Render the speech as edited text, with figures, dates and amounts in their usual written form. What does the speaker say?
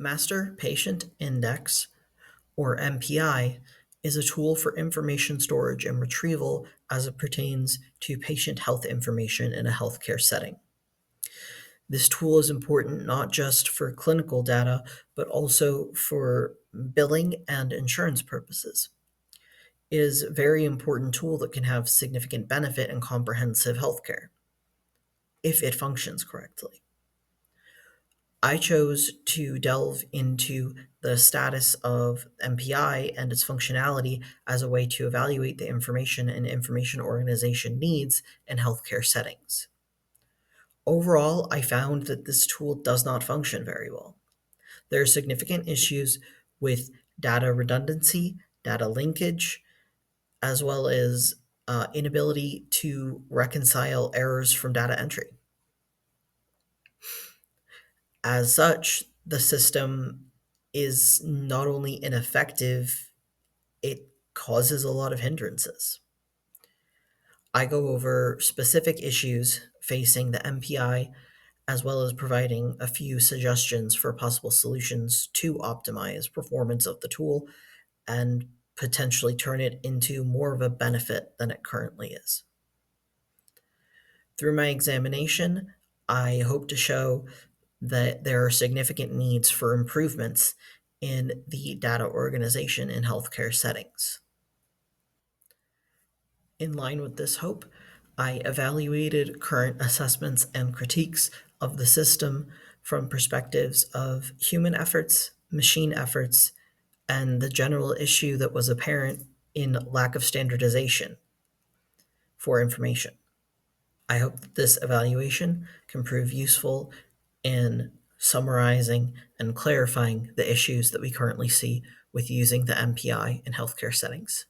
Master Patient Index, or MPI, is a tool for information storage and retrieval as it pertains to patient health information in a healthcare setting. This tool is important not just for clinical data, but also for billing and insurance purposes. It is a very important tool that can have significant benefit in comprehensive healthcare if it functions correctly. I chose to delve into the status of MPI and its functionality as a way to evaluate the information an information organization needs in healthcare settings. Overall, I found that this tool does not function very well. There are significant issues with data redundancy, data linkage, as well as inability to reconcile errors from data entry. As such, the system is not only ineffective, it causes a lot of hindrances. I go over specific issues facing the MPI as well as providing a few suggestions for possible solutions to optimize performance of the tool and potentially turn it into more of a benefit than it currently is. Through my examination, I hope to show that there are significant needs for improvements in the data organization in healthcare settings. In line with this hope, I evaluated current assessments and critiques of the system from perspectives of human efforts, machine efforts, and the general issue that was apparent in lack of standardization for information. I hope that this evaluation can prove useful in summarizing and clarifying the issues that we currently see with using the MPI in healthcare settings.